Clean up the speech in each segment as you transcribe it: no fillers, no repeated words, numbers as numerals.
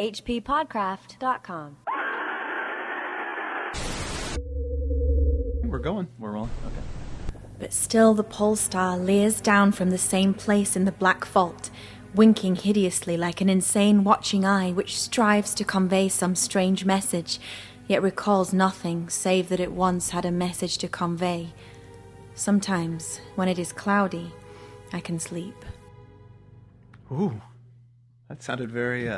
hppodcraft.com. We're going. We're rolling? Okay. But still the pole star leers down from the same place in the black vault, winking hideously like an insane watching eye which strives to convey some strange message, yet recalls nothing save that it once had a message to convey. Sometimes, when it is cloudy, I can sleep. Ooh, that sounded very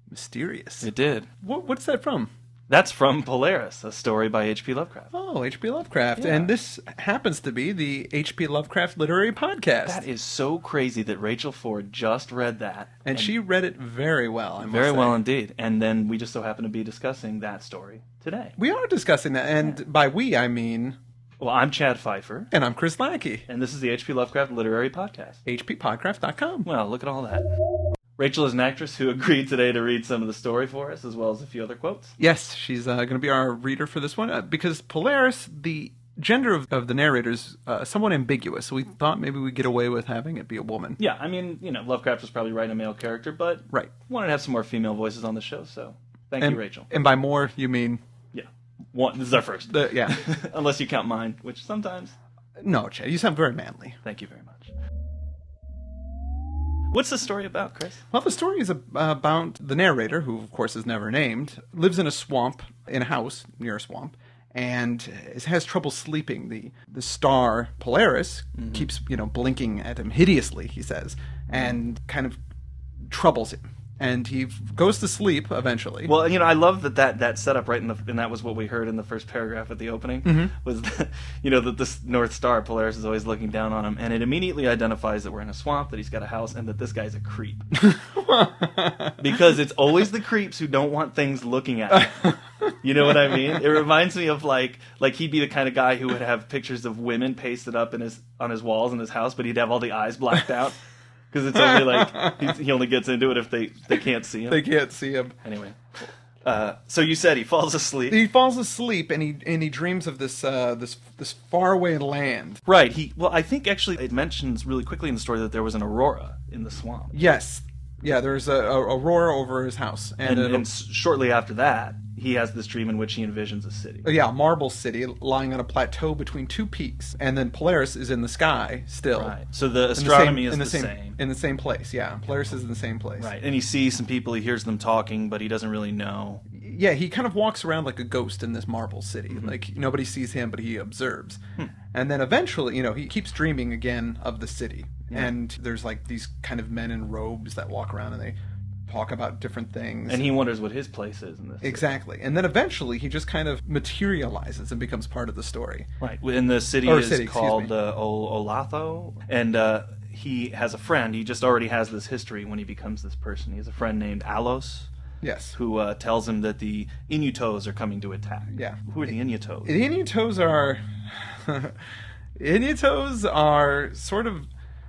mysterious. It did. What's that from? That's from Polaris, a story by H.P. Lovecraft. Oh, H.P. Lovecraft. Yeah. And this happens to be the H.P. Lovecraft Literary Podcast. That is so crazy that Rachel Ford just read that. And she read it very well, I must Very say. well indeed. And then we just so happen to be discussing that story today. We are discussing that, and by we, I mean... Well, I'm Chad Pfeiffer. And I'm Chris Lackey. And this is the H.P. Lovecraft Literary Podcast. hppodcraft.com. Well, look at all that. Rachel is an actress who agreed today to read some of the story for us, as well as a few other quotes. Yes, she's going to be our reader for this one, because Polaris, the gender of the narrator is somewhat ambiguous, so we thought maybe we'd get away with having it be a woman. Yeah, I mean, Lovecraft was probably writing a male character, but right. Wanted to have some more female voices on the show, so thank you, Rachel. And by more, you mean... Yeah. One. This is our first. Yeah. Unless you count mine, which sometimes... No, Chad, you sound very manly. Thank you very much. What's the story about, Chris? Well, the story is about the narrator, who, of course, is never named, lives in a swamp, in a house near a swamp, and has trouble sleeping. The star, Polaris, keeps, blinking at him hideously, he says, and kind of troubles him. And he goes to sleep eventually. Well, I love that setup right and that was what we heard in the first paragraph at the opening, was that, that this North Star, Polaris, is always looking down on him, and it immediately identifies that we're in a swamp, that he's got a house, and that this guy's a creep. Because it's always the creeps who don't want things looking at him. You know what I mean? It reminds me of like he'd be the kind of guy who would have pictures of women pasted up on his walls in his house, but he'd have all the eyes blacked out. Because it's only he only gets into it if they can't see him. They can't see him. Anyway, so you said he falls asleep. He falls asleep and he dreams of this faraway land. Right. I think actually it mentions really quickly in the story that there was an aurora in the swamp. Yes. Yeah. There's a aurora over his house, and shortly after that, he has this dream in which he envisions a city. Yeah, a marble city lying on a plateau between two peaks, and then Polaris is in the sky still. Right. So the astronomy is the same. In the same place, yeah. Polaris is in the same place. Right. And he sees some people, he hears them talking, but he doesn't really know. Yeah, he kind of walks around like a ghost in this marble city. Like, nobody sees him, but he observes. And then eventually, he keeps dreaming again of the city. Yeah. And there's like these kind of men in robes that walk around and they talk about different things. And he wonders what his place is in this. Exactly. And then eventually he just kind of materializes and becomes part of the story. Right. And the city is called Olatho. And he has a friend. He just already has this history when he becomes this person. He has a friend named Alos. Yes. Who tells him that the Inutos are coming to attack. Yeah. Who are the Inutos? The Inutos are... Inutos are sort of...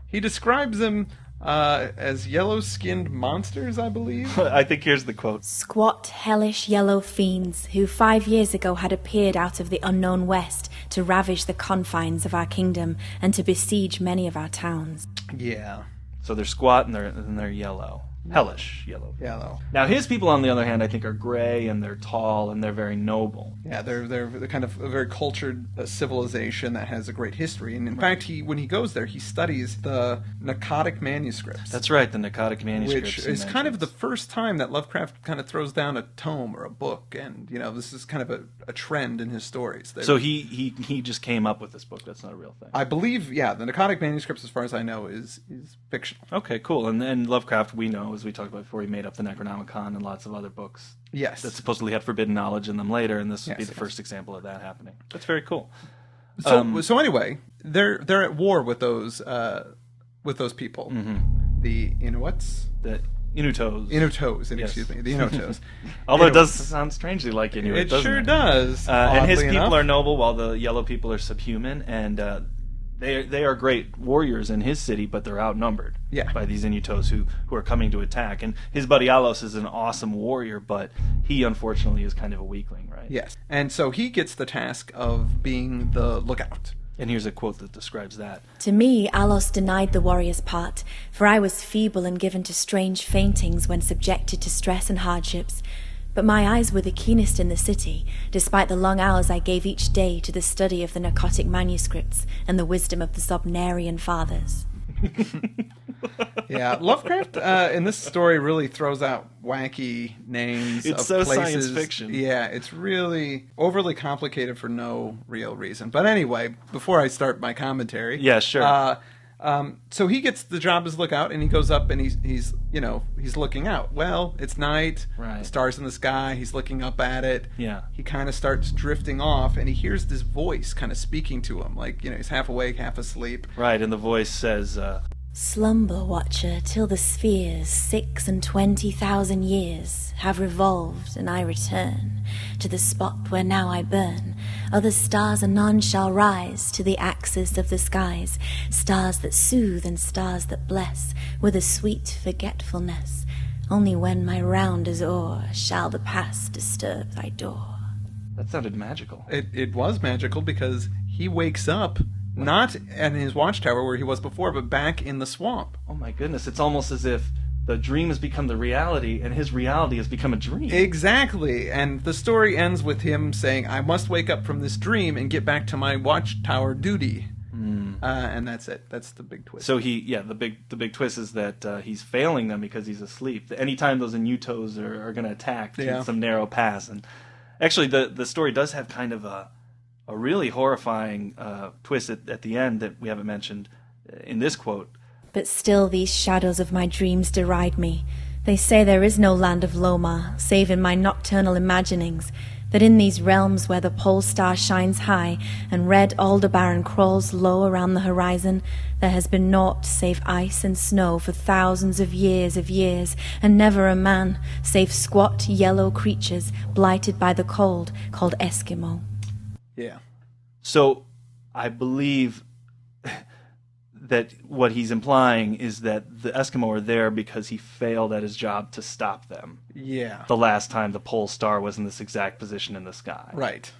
He describes them... as yellow-skinned monsters, I believe. I think here's the quote. Squat, hellish yellow fiends who 5 years ago had appeared out of the unknown west to ravage the confines of our kingdom and to besiege many of our towns. Yeah. So they're squat and they're yellow. Hellish yellow. Yellow. Now his people, on the other hand, I think are gray and they're tall and they're very noble. Yeah, they're kind of a very cultured civilization that has a great history. And in fact, when he goes there, he studies the Nakadic manuscripts. That's right, the Nakadic manuscripts. Which is kind of the first time that Lovecraft kind of throws down a tome or a book. And, this is kind of a trend in his stories. So he just came up with this book. That's not a real thing. I believe, yeah, the Nakadic manuscripts, as far as I know, is fictional. Okay, cool. And then Lovecraft, we know, as we talked about before, he made up the Necronomicon and lots of other books. Yes. That supposedly had forbidden knowledge in them later, and this would be the first example of that happening. That's very cool. So anyway, they're at war with those people. Mm-hmm. The Inuits? The Inutos. Excuse me. The Inutos. Although it does sound strangely like Inuit, doesn't it? It sure does. And his people are noble, while the yellow people are subhuman, and they are great warriors in his city, but they're outnumbered by these Inutos who are coming to attack. And his buddy Alos is an awesome warrior, but he unfortunately is kind of a weakling, right? Yes. And so he gets the task of being the lookout And here's a quote that describes that. To me, Alos denied the warrior's part, for I was feeble and given to strange faintings when subjected to stress and hardships. But my eyes were the keenest in the city, despite the long hours I gave each day to the study of the narcotic manuscripts and the wisdom of the Zobnarian fathers. Yeah, Lovecraft in this story really throws out wacky names It's of so places. science fiction. Yeah, it's really overly complicated for no real reason. But anyway, before I start my commentary, Yeah, sure. So he gets the job as lookout, and he goes up and he's looking out. Well, it's night, Right. the stars in the sky. He's looking up at it. Yeah. He kind of starts drifting off, and he hears this voice kind of speaking to him, like he's half awake, half asleep. Right, and the voice says, Slumber, watcher, till the spheres 26,000 years have revolved, and I return to the spot where now I burn. Other stars anon shall rise to the axis of the skies, stars that soothe and stars that bless with a sweet forgetfulness. Only when my round is o'er shall the past disturb thy door. that sounded magical. It was magical because he wakes up not in his watchtower where he was before, but back in the swamp. Oh my goodness, it's almost as if the dream has become the reality and his reality has become a dream. Exactly. And the story ends with him saying, I must wake up from this dream and get back to my watchtower duty. And that's it. That's the big twist. So the big twist is that he's failing them because he's asleep. Anytime those Inutos are going to attack through some narrow pass. And actually, the story does have kind of a really horrifying twist at the end that we haven't mentioned in this quote. But still these shadows of my dreams deride me. They say there is no land of Lomar, save in my nocturnal imaginings, that in these realms where the pole star shines high and red Aldebaran crawls low around the horizon, there has been naught save ice and snow for thousands of years, and never a man, save squat yellow creatures blighted by the cold, called Eskimo. Yeah. So I believe that what he's implying is that the Eskimo are there because he failed at his job to stop them. Yeah. The last time the pole star was in this exact position in the sky. Right.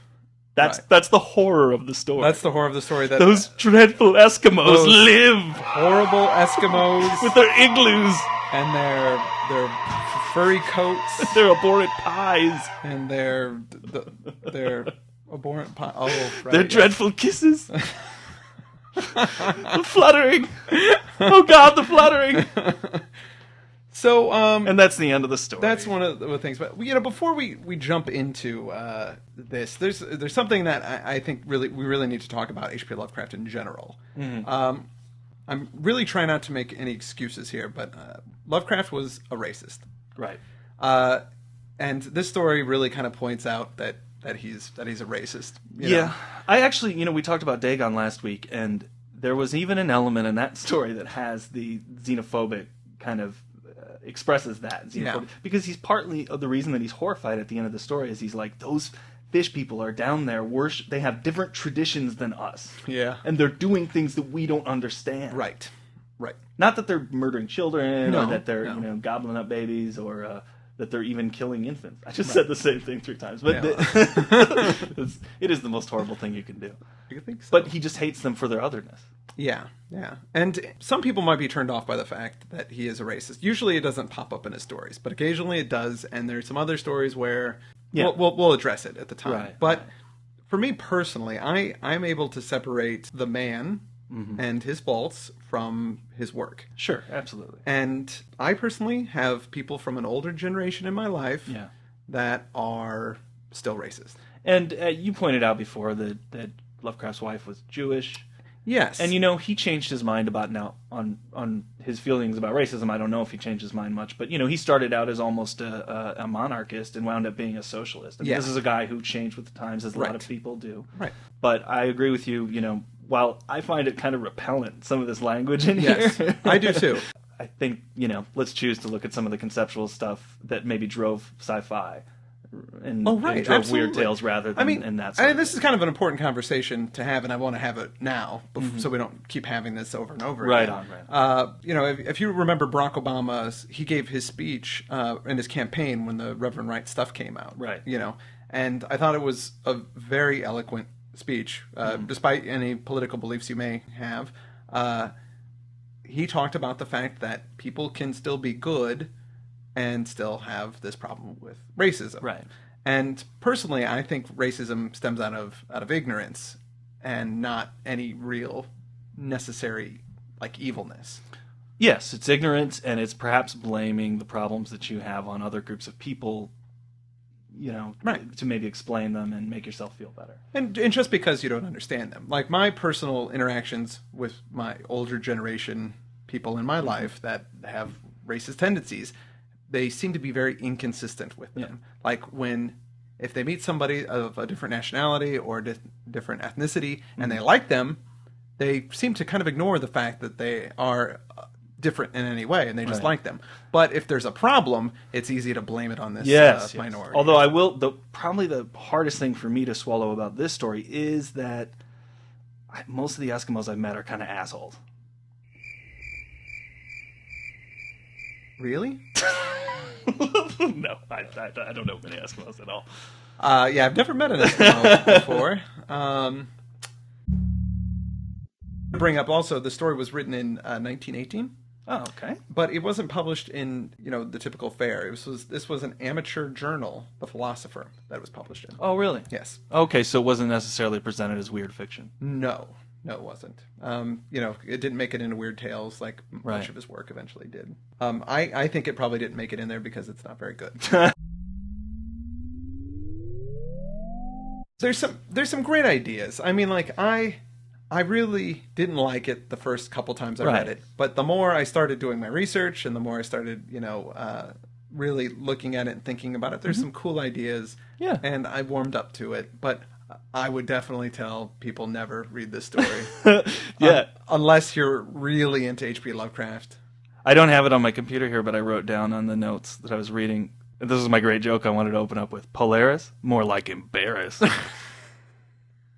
That's the horror of the story. That's the horror of the story. That Those dreadful Eskimos Those live horrible Eskimos with their igloos and their furry coats their abhorrent pies, and their abhorrent pie. Oh, right. their yes. dreadful kisses. The fluttering. Oh God, the fluttering. So, And that's the end of the story. that's one of the things. But before we jump into this, there's something that I think we really need to talk about H.P. Lovecraft in general. Mm-hmm. I'm really trying not to make any excuses here, but Lovecraft was a racist, right. and this story really kind of points out that he's a racist. You Yeah. know? I actually, we talked about Dagon last week, and there was even an element in that story that has the xenophobic kind of expresses that xenophobic, because he's partly the reason that he's horrified at the end of the story is he's like, those fish people are down there they have different traditions than us. Yeah. And they're doing things that we don't understand. Right. Not that they're murdering children No, or that they're no. gobbling up babies or that they're even killing infants. I just said the same thing 3 times, but it is the most horrible thing you can do. I think so. But he just hates them for their otherness. Yeah. And some people might be turned off by the fact that he is a racist. Usually it doesn't pop up in his stories, but occasionally it does, and there's some other stories where we'll address it at the time. Right, but for me personally, I'm able to separate the man and his faults from his work. Sure, absolutely. And I personally have people from an older generation in my life Yeah. that are still racist. And you pointed out before that Lovecraft's wife was Jewish. Yes. And he changed his mind about now on his feelings about racism. I don't know if he changed his mind much, but he started out as almost a monarchist and wound up being a socialist. I mean, This is a guy who changed with the times, as a lot of people do. Right. But I agree with you. While I find it kind of repellent, some of this language in Yes, here. I do too. I think let's choose to look at some of the conceptual stuff that maybe drove sci-fi. And drove absolutely. weird tales rather than in that. This is kind of an important conversation to have, and I want to have it now, so we don't keep having this over and over Right again. on. If you remember Barack Obama, he gave his speech in his campaign when the Reverend Wright stuff came out. Right. And I thought it was a very eloquent speech, despite any political beliefs you may have, he talked about the fact that people can still be good and still have this problem with racism. Right. And personally, I think racism stems out of ignorance and not any real necessary like evilness. Yes, it's ignorance, and it's perhaps blaming the problems that you have on other groups of people, Right. to maybe explain them and make yourself feel better. And just because you don't understand them. Like my personal interactions with my older generation people in my life that have racist tendencies, they seem to be very inconsistent with them. Yeah. Like if they meet somebody of a different nationality or different ethnicity and they like them, they seem to kind of ignore the fact that they are different in any way and they just Right. like them. But if there's a problem, it's easy to blame it on this Yes. minority. Although I will, probably the hardest thing for me to swallow about this story is that most of the Eskimos I've met are kind of assholes. Really? No, I don't know many Eskimos at all. Yeah, I've never met an Eskimo before. Bring up also, the story was written in 1918, Oh, okay. but it wasn't published in the typical fare. This was an amateur journal, The Philosopher, that it was published in. Oh, really? Yes. Okay, so it wasn't necessarily presented as weird fiction. No, it wasn't. It didn't make it into Weird Tales like Right. much of his work eventually did. I think it probably didn't make it in there because it's not very good. There's some great ideas. I mean, like I really didn't like it the first couple times I read Right. it, but the more I started doing my research and the more I started, really looking at it and thinking about it, there's some cool ideas. Yeah. And I warmed up to it, but I would definitely tell people never read this story. Yeah. Unless you're really into H.P. Lovecraft. I don't have it on my computer here, but I wrote down on the notes that I was reading. This is my great joke I wanted to open up with. Polaris? More like embarrass.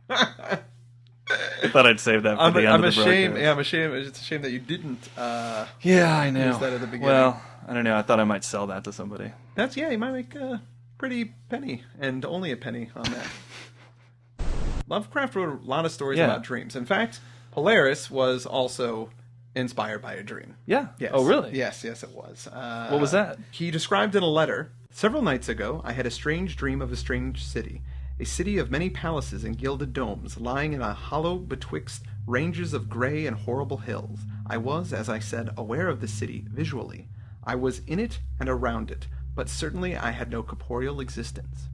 Thought I'd save that for the end of the broadcast. Yeah, I'm ashamed. It's a shame that you didn't. Yeah, I know. Use that at the beginning. Well, I don't know. I thought I might sell that to somebody. You might make a pretty penny, and only a penny on that. Lovecraft wrote a lot of stories Yeah. about dreams. In fact, Polaris was also inspired by a dream. Yeah. Yes. Oh, really? Yes, it was. What was that? He described in a letter, "Several nights ago, I had a strange dream of a strange city. A city of many palaces and gilded domes, lying in a hollow betwixt ranges of grey and horrible hills. I was, as I said, aware of the city, visually. I was in it and around it, but certainly I had no corporeal existence."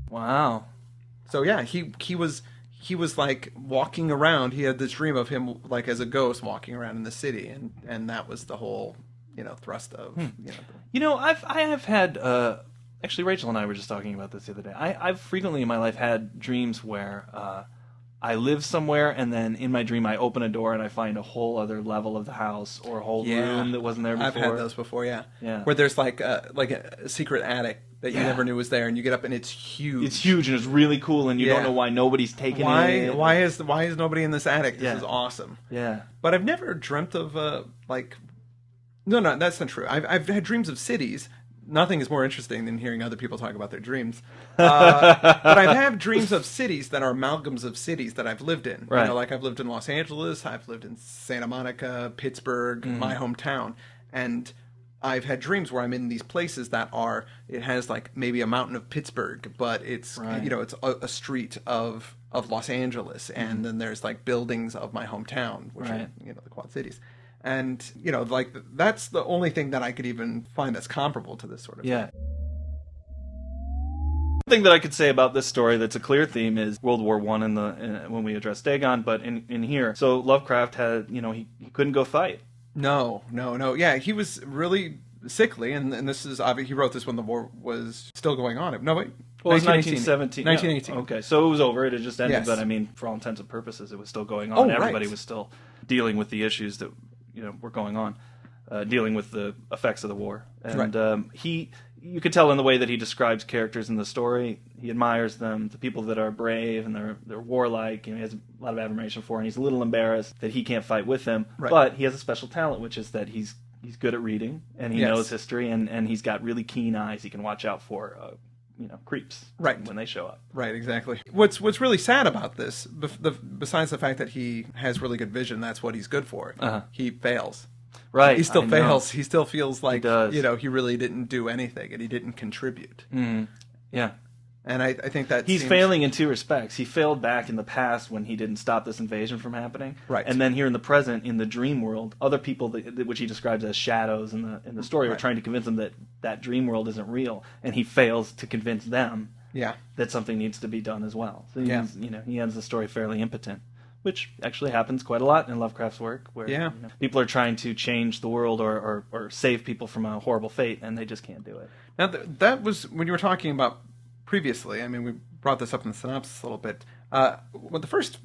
Wow. So yeah, he was like walking around. He had this dream of him like as a ghost walking around in the city, and that was the whole thrust of I have had actually Rachel and I were just talking about this the other day. I've frequently in my life had dreams where I live somewhere and then in my dream I open a door and I find a whole other level of the house or a whole room that wasn't there before. I've had those before, yeah. Yeah. Where there's like a secret attic that you never knew was there, and you get up and it's huge. It's huge and it's really cool, and you don't know why nobody's taken it. Why is nobody in this attic? This Yeah. is awesome. Yeah. But I've never dreamt of no, that's not true. I've had dreams of cities. Nothing is more interesting than hearing other people talk about their dreams. But I've had dreams of cities that are amalgams of cities that I've lived in. Right. Like I've lived in Los Angeles, I've lived in Santa Monica, Pittsburgh, my hometown, and I've had dreams where I'm in these places that it has like maybe a mountain of Pittsburgh, but it's it's a street of Los Angeles, and then there's like buildings of my hometown, which are the Quad Cities. And, that's the only thing that I could even find that's comparable to this sort of Yeah. thing. One thing that I could say about this story that's a clear theme is World War I when we address Dagon, but in here. So Lovecraft had, he couldn't go fight. No. Yeah, he was really sickly, and this is obvious. He wrote this when the war was still going on. No, wait. Well, it was 1917. 1918. No. Okay, so it was over. It had just ended, Yes. but I mean, for all intents and purposes, it was still going on. Oh, right. Everybody was still dealing with the issues that were going on, dealing with the effects of the war. And you could tell in the way that he describes characters in the story, he admires them, the people that are brave and they're warlike. He has a lot of admiration for, and he's a little embarrassed that he can't fight with them. Right. But he has a special talent, which is that he's good at reading and he knows history, and he's got really keen eyes. He can watch out for creeps Right. when they show up. Right, exactly. What's really sad about this, besides the fact that he has really good vision, that's what he's good for. He fails. Right. He still I know. fails. He still feels like does. he really didn't do anything and he didn't contribute. Yeah. And I think that He's seems... failing in two respects. He failed back in the past when he didn't stop this invasion from happening. Right. And then here in the present, in the dream world, other people, which he describes as shadows in the story, are Right. trying to convince him that dream world isn't real, and he fails to convince them that something needs to be done as well. So he ends the story fairly impotent, which actually happens quite a lot in Lovecraft's work, where people are trying to change the world or save people from a horrible fate, and they just can't do it. Now, that was when you were talking about previously. I mean, we brought this up in the synopsis a little bit. Well, the first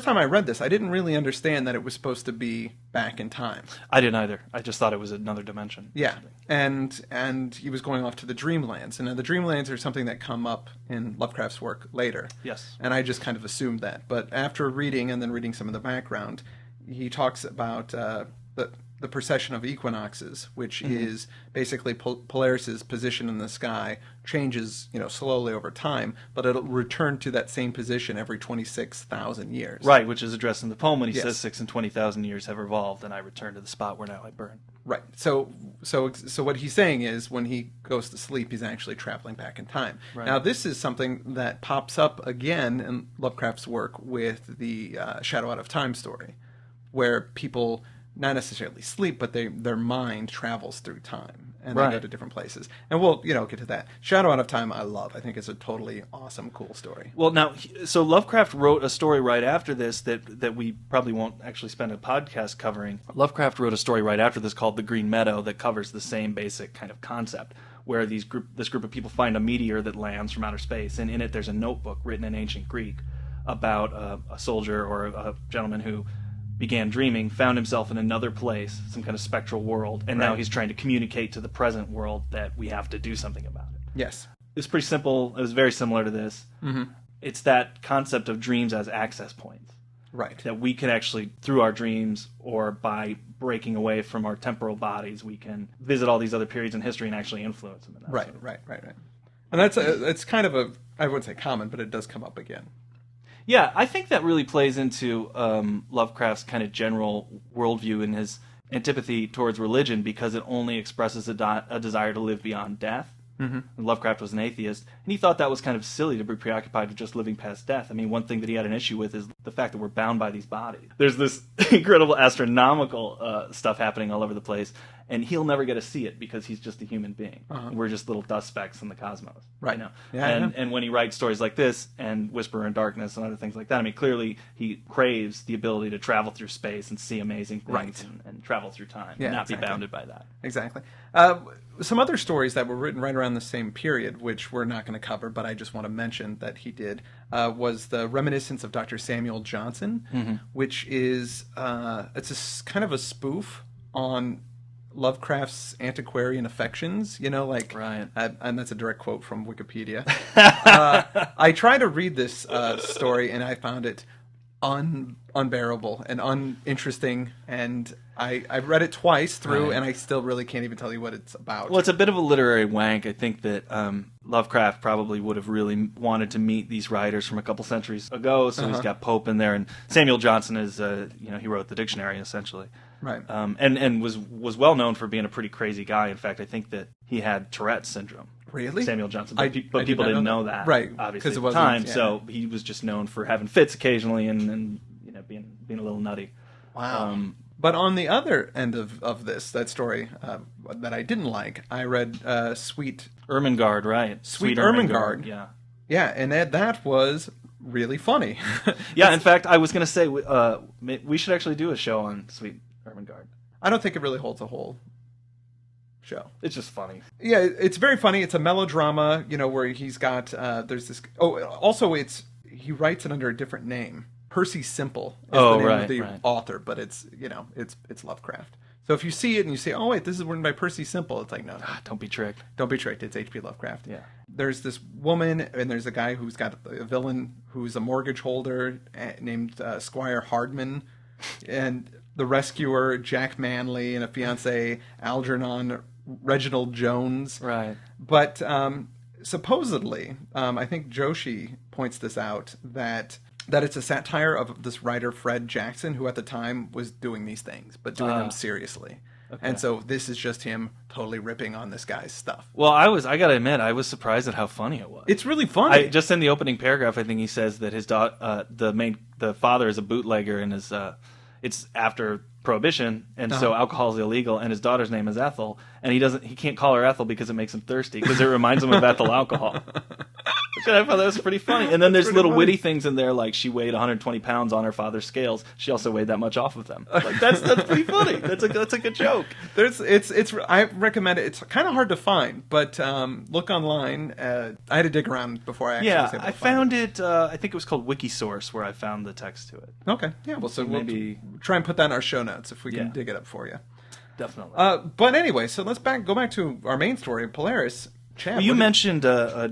time I read this, I didn't really understand that it was supposed to be back in time. I didn't either. I just thought it was another dimension. Yeah, and he was going off to the Dreamlands, and the Dreamlands are something that come up in Lovecraft's work later. Yes. And I just kind of assumed that. But after reading and then reading some of the background, he talks about the precession of equinoxes, which is basically Polaris's position in the sky changes, slowly over time, but it'll return to that same position every 26,000 years. Right, which is addressed in the poem when he Yes. says 6 and 20,000 years have revolved, and I return to the spot where now I burn. Right. So what he's saying is when he goes to sleep, he's actually traveling back in time. Right. Now, this is something that pops up again in Lovecraft's work with the Shadow Out of Time story, where people not necessarily sleep, but their mind travels through time, and Right. they go to different places. And we'll get to that. Shadow Out of Time, I love. I think it's a totally awesome, cool story. Well, now, so Lovecraft wrote a story right after this that we probably won't actually spend a podcast covering. Lovecraft wrote a story right after this called The Green Meadow that covers the same basic kind of concept, where this group of people find a meteor that lands from outer space, and in it there's a notebook written in ancient Greek about a soldier or a gentleman who began dreaming, found himself in another place, some kind of spectral world, and now Right. he's trying to communicate to the present world that we have to do something about it. Yes. It was pretty simple. It was very similar to this. Mm-hmm. It's that concept of dreams as access points. Right. That we can actually, through our dreams or by breaking away from our temporal bodies, we can visit all these other periods in history and actually influence them. In that Right. sort of- Right. And it's kind of I wouldn't say common, but it does come up again. Yeah, I think that really plays into Lovecraft's kind of general worldview and his antipathy towards religion, because it only expresses a desire to live beyond death. Mm-hmm. And Lovecraft was an atheist, and he thought that was kind of silly to be preoccupied with just living past death. I mean, one thing that he had an issue with is the fact that we're bound by these bodies. There's this incredible astronomical stuff happening all over the place, and he'll never get to see it because he's just a human being. We're just little dust specks in the cosmos. Right. Yeah, And when he writes stories like this and Whisperer in Darkness and other things like that, I mean, clearly he craves the ability to travel through space and see amazing things Right. and travel through time Yeah, and not exactly. be bounded by that. Exactly. Some other stories that were written right around the same period, which we're not going to cover, but I just want to mention that he did, was the Reminiscence of Dr. Samuel Johnson, which is it's kind of a spoof on Lovecraft's antiquarian affections, Right. And that's a direct quote from Wikipedia. I tried to read this story, and I found it unbearable and uninteresting, and I read it twice through, Right. and I still really can't even tell you what it's about. Well, it's a bit of a literary wank. I think that Lovecraft probably would have really wanted to meet these writers from a couple centuries ago, so he's got Pope in there, and Samuel Johnson is, he wrote the dictionary, essentially. Right. And was well known for being a pretty crazy guy. In fact, I think that he had Tourette's syndrome. Really? Samuel Johnson. I But did people not didn't know know that. that. Right, Obviously, 'cause it at the wasn't- time. yeah. So he was just known for having fits occasionally and being a little nutty. Wow. But on the other end of that story that I didn't like, I read Sweet Ermengarde, right. Sweet Ermengarde. Yeah. Yeah, and that was really funny. Yeah, in fact, I was going to say we should actually do a show on Sweet Ermengarde. I don't think it really holds a whole show. It's just funny. Yeah, it's very funny. It's a melodrama, where he's got there's this. Oh, also he writes it under a different name. Percy Simple is the name of the author, but it's it's Lovecraft. So if you see it and you say, "Oh wait, this is written by Percy Simple," it's like, no, Don't be tricked. don't be tricked. It's H.P. Lovecraft. Yeah. There's this woman, and there's a guy who's got a villain who's a mortgage holder named Squire Hardman, and the rescuer Jack Manley, and a fiance Algernon Reginald Jones. Right. But supposedly, I think Joshi points this out, that it's a satire of this writer Fred Jackson, who at the time was doing these things, but doing them seriously. Okay. And so this is just him totally ripping on this guy's stuff. Well, I gotta admit, I was surprised at how funny it was. It's really funny. Just in the opening paragraph, I think he says that his the father is a bootlegger, and it's after Prohibition, and so alcohol is illegal, and his daughter's name is Ethel, and he can't call her Ethel because it makes him thirsty, because it reminds him of ethyl alcohol. Which I thought that was pretty funny. And then there's little witty things in there, like she weighed 120 pounds on her father's scales. She also weighed that much off of them. Like that's pretty funny. That's a good joke. I recommend it. It's kind of hard to find, but look online. I had to dig around before I actually was able to found it. I think it was called Wikisource, where I found the text to it. Okay, yeah. Well, so maybe we'll try and put that in our show notes if we can dig it up for you. Definitely. But anyway, so let's go back to our main story, Polaris. Chad, well, you mentioned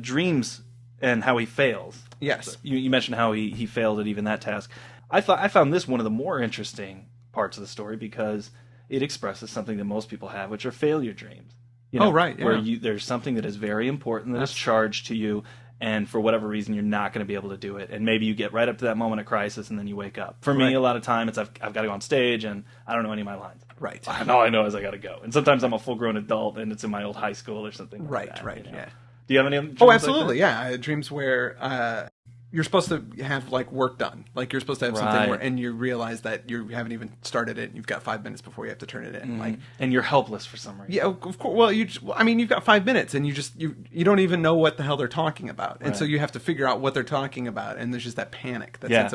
Dreams and how he fails. Yes. You mentioned how he failed at even that task. I found this one of the more interesting parts of the story because it expresses something that most people have, which are failure dreams. Right. Yeah. Where there's something that is very important that is charged to you, and for whatever reason, you're not going to be able to do it. And maybe you get right up to that moment of crisis, and then you wake up. For me, a lot of time, it's I've got to go on stage, and I don't know any of my lines. Right. All I know is I got to go. And sometimes I'm a full-grown adult, and it's in my old high school or something like that. Right, yeah. Do you have any dreams? Oh, absolutely, yeah. Dreams where you're supposed to have work done. Like you're supposed to have something where, and you realize that you haven't even started it. And you've got 5 minutes before you have to turn it in. And you're helpless for some reason. Yeah, of course. Well, you've got 5 minutes, and you don't even know what the hell they're talking about, and so you have to figure out what they're talking about. And there's just that panic, that sense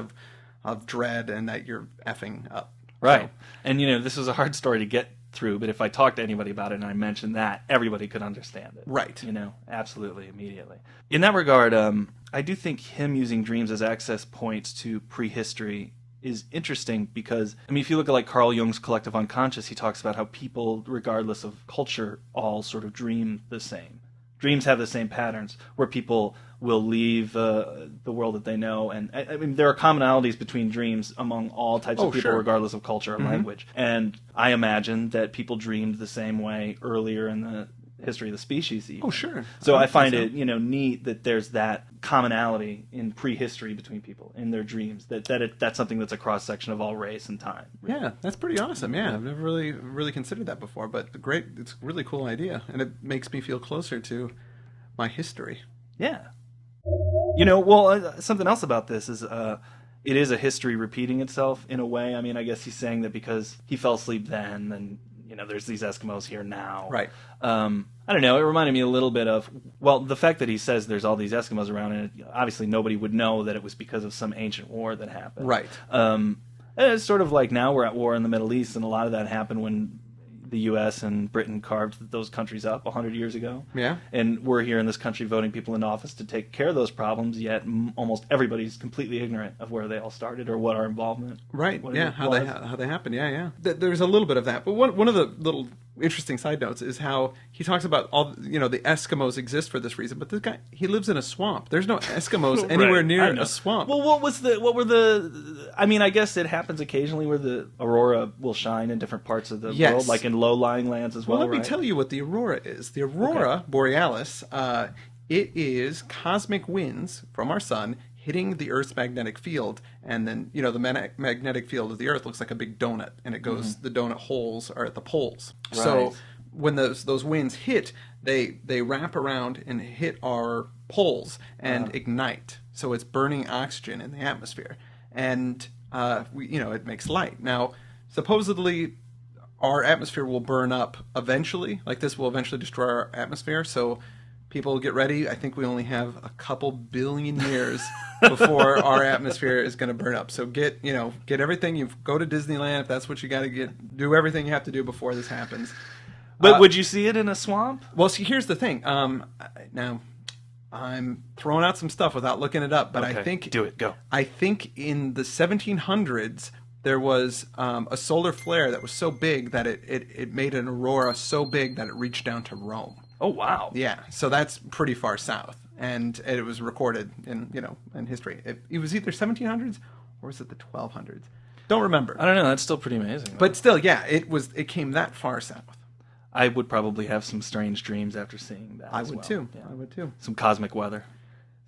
of dread, and that you're effing up. Right. So. And this was a hard story to get through, but if I talked to anybody about it and I mentioned that, everybody could understand it. Right. Absolutely, immediately. In that regard, I do think him using dreams as access points to prehistory is interesting because, if you look at Carl Jung's collective unconscious, he talks about how people, regardless of culture, all sort of dream the same. Dreams have the same patterns where people will leave the world that they know. And there are commonalities between dreams among all types of people, regardless of culture or language. And I imagine that people dreamed the same way earlier in the history of the species even. Oh, sure. So I find it, neat that there's that commonality in prehistory between people in their dreams. That's something that's a cross section of all race and time. Really. Yeah, that's pretty awesome. Yeah, I've never really considered that before, but it's a really cool idea, and it makes me feel closer to my history. Yeah. Something else about this is it is a history repeating itself in a way. I guess he's saying that because he fell asleep then there's these Eskimos here now. Right. I don't know. It reminded me a little bit of, the fact that he says there's all these Eskimos around, and obviously nobody would know that it was because of some ancient war that happened. Right. And it's sort of like now we're at war in the Middle East, and a lot of that happened when the U.S. and Britain carved those countries up 100 years ago. Yeah. And we're here in this country voting people into office to take care of those problems, yet almost everybody's completely ignorant of where they all started or what our involvement. Right. Yeah. How they happened. Yeah. There's a little bit of that, but one of the little interesting side notes is how he talks about all the Eskimos exist for this reason, but this guy, he lives in a swamp. There's no Eskimos anywhere near a swamp. Well, I guess it happens occasionally where the aurora will shine in different parts of the world, like in low-lying lands as well. Well, let me tell you what the aurora is. The aurora borealis, it is cosmic winds from our sun hitting the Earth's magnetic field, and then the magnetic field of the Earth looks like a big donut, and it goes. The donut holes are at the poles. Right. So when those winds hit, they wrap around and hit our poles and ignite. So it's burning oxygen in the atmosphere, and it makes light. Now, supposedly, our atmosphere will burn up eventually. Like this will eventually destroy our atmosphere. So people get ready. I think we only have a couple billion years before our atmosphere is going to burn up. So get everything. You go to Disneyland if that's what you got to get. Do everything you have to do before this happens. But would you see it in a swamp? Well, see, here's the thing. Now, I'm throwing out some stuff without looking it up, but okay. I think do it. Go. I think in the 1700s there was a solar flare that was so big that it made an aurora so big that it reached down to Rome. Oh wow! Yeah, so that's pretty far south, and it was recorded in history. It was either 1700s or was it the 1200s? Don't remember. I don't know. That's still pretty amazing. But still, yeah, it came that far south. I would probably have some strange dreams after seeing that. I as would well. too. Yeah. I would too. Some cosmic weather.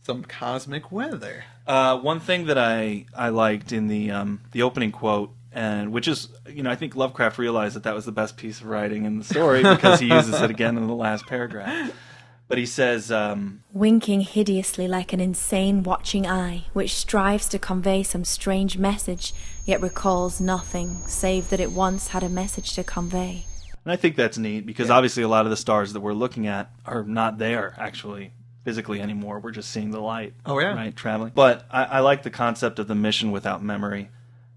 Some cosmic weather. One thing that I liked in the opening quote, and which is, I think Lovecraft realized that was the best piece of writing in the story because he uses it again in the last paragraph. But he says, winking hideously like an insane watching eye, which strives to convey some strange message, yet recalls nothing, save that it once had a message to convey. and I think that's neat because obviously a lot of the stars that we're looking at are not there actually physically anymore. We're just seeing the light. Oh, yeah. Right, traveling. But I like the concept of the mission without memory.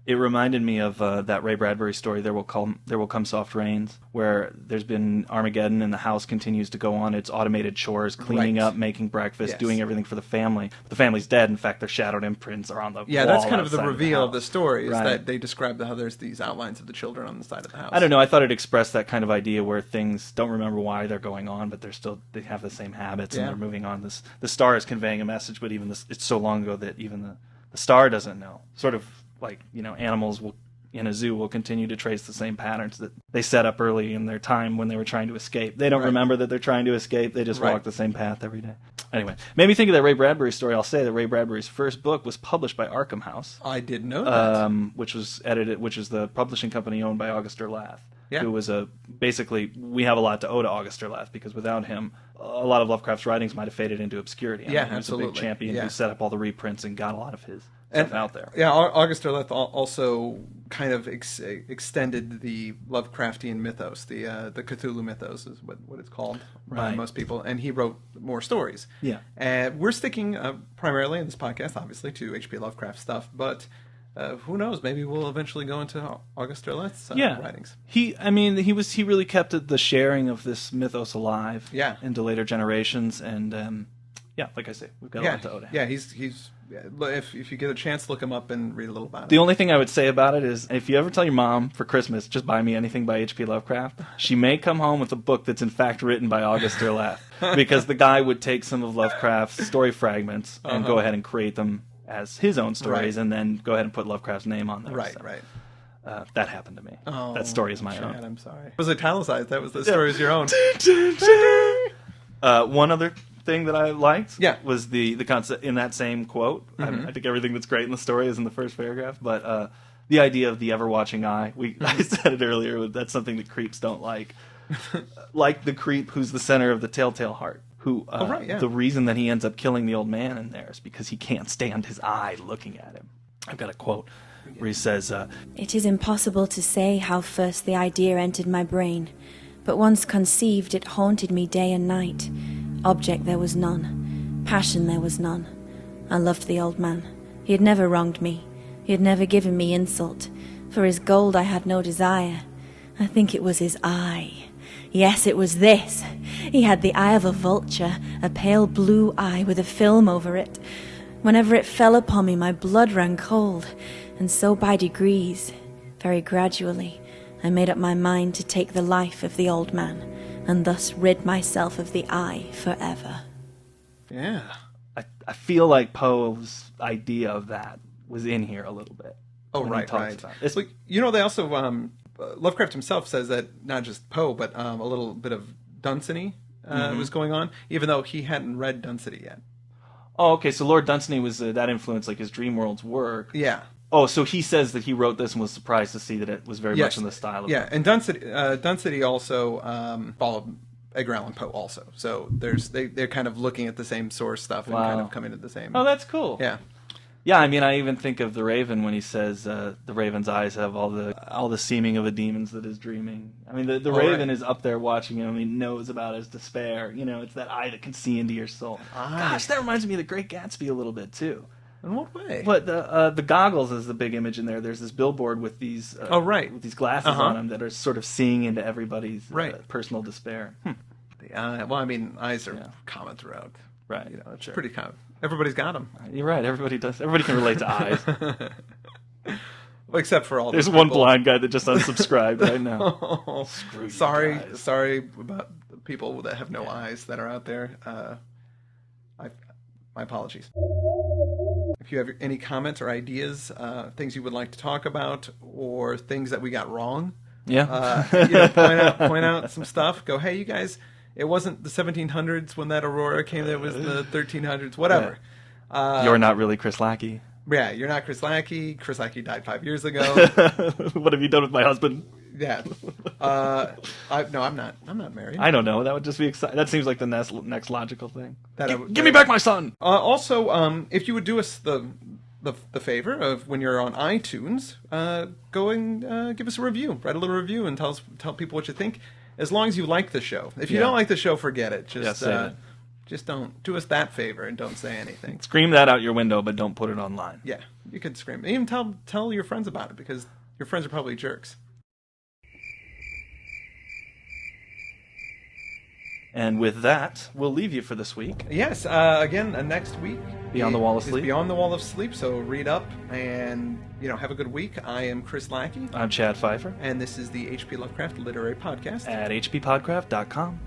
It reminded me of that Ray Bradbury story, There Will Come Soft Rains, where there's been Armageddon and the house continues to go on its automated chores, cleaning up, making breakfast, doing everything for the family. But the family's dead. In fact, their shadowed imprints are on the wall. Yeah, that's kind of the outside reveal of the story, is Right. that they describe how there's these outlines of the children on the side of the house. I don't know. I thought it expressed that kind of idea where things don't remember why they're going on, but they have the same habits and they're moving on. The star is conveying a message, but even it's so long ago that even the star doesn't know. Sort of like, animals in a zoo will continue to trace the same patterns that they set up early in their time when they were trying to escape. They don't remember that they're trying to escape. They just walk the same path every day. Anyway, made me think of that Ray Bradbury story. I'll say that Ray Bradbury's first book was published by Arkham House. I didn't know that. Which is the publishing company owned by August Derleth. Yeah. Who was basically, we have a lot to owe to August Derleth because without him, a lot of Lovecraft's writings might have faded into obscurity. He was absolutely. a big champion who set up all the reprints and got a lot of his stuff out there. Yeah, August Derleth also kind of extended the Lovecraftian mythos, the Cthulhu mythos is what it's called by most people, and he wrote more stories. Yeah. And we're sticking primarily in this podcast, obviously, to H.P. Lovecraft stuff, but who knows? Maybe we'll eventually go into August Derleth's writings. He really kept the sharing of this mythos alive. Yeah. Into later generations, and like I say, we've got a lot to owe to him. Yeah, he's if you get a chance, look him up and read a little about it. The only thing I would say about it is, if you ever tell your mom for Christmas, just buy me anything by H.P. Lovecraft, she may come home with a book that's in fact written by August Derleth, because the guy would take some of Lovecraft's story fragments and go ahead and create them as his own stories, and then go ahead and put Lovecraft's name on there. Right. That happened to me. Oh, that story is my own. I'm sorry. It was italicized. That was the story is your own. One other thing that I liked was the concept in that same quote. I think everything that's great in the story is in the first paragraph, but the idea of the ever-watching eye. I said it earlier, that's something that creeps don't like. Like the creep who's the center of the telltale heart, who the reason that he ends up killing the old man in there is because he can't stand his eye looking at him. I've got a quote where he says, It is impossible to say how first the idea entered my brain, but once conceived it haunted me day and night. Object there was none, passion there was none. I loved the old man. He had never wronged me. He had never given me insult. For his gold I had no desire. I think it was his eye. Yes, it was this. He had the eye of a vulture, a pale blue eye with a film over it. Whenever it fell upon me, my blood ran cold, and so by degrees, very gradually, I made up my mind to take the life of the old man, and thus rid myself of the eye forever. Yeah. I feel like Poe's idea of that was in here a little bit. Oh, right. Well, they also, Lovecraft himself says that not just Poe, but a little bit of Dunsany was going on, even though he hadn't read Dunsany yet. Oh, okay, so Lord Dunsany was that influenced like his Dreamworld's work. Yeah. Oh, so he says that he wrote this and was surprised to see that it was very much in the style of it. And Dunsany also followed Edgar Allan Poe also. So they're kind of looking at the same source stuff and kind of coming to the same... Oh, that's cool. Yeah. Yeah, I mean, I even think of the Raven when he says the Raven's eyes have all the seeming of a demon's that is dreaming. I mean, the Raven is up there watching him. He knows about his despair. It's that eye that can see into your soul. Gosh, that reminds me of The Great Gatsby a little bit too. In what way? But the goggles is the big image in there. There's this billboard with these with these glasses on them that are sort of seeing into everybody's personal despair. The eye. Well, I mean, eyes are common throughout. Right. It's pretty common. Everybody's got them. You're right. Everybody does. Everybody can relate to eyes. Well, except for all. There's one blind guy that just unsubscribed right now. Screw you guys. Sorry about the people that have no eyes that are out there. My apologies. If you have any comments or ideas, things you would like to talk about, or things that we got wrong Yeah. Point out some stuff. Go, hey, you guys, it wasn't the 1700s when that Aurora came. It was the 1300s. Whatever. Yeah. You're not really Chris Lackey. Yeah, you're not Chris Lackey. Chris Lackey died 5 years ago. What have you done with my husband? Yeah. No, I'm not. I'm not married. I don't know. That would just be exciting. That seems like the next logical thing. Give me back my son. Also, if you would do us the favor of when you're on iTunes, go and give us a review. Write a little review and tell people what you think. As long as you like the show. If you don't like the show, forget it. Just don't do us that favor and don't say anything. Scream that out your window, but don't put it online. Yeah, you could scream. Even tell your friends about it, because your friends are probably jerks. And with that, we'll leave you for this week. Yes, again, next week. Beyond the Wall of Sleep. Beyond the Wall of Sleep, so read up and, have a good week. I am Chris Lackey. I'm Chad Pfeiffer. And this is the H.P. Lovecraft Literary Podcast. At hppodcraft.com.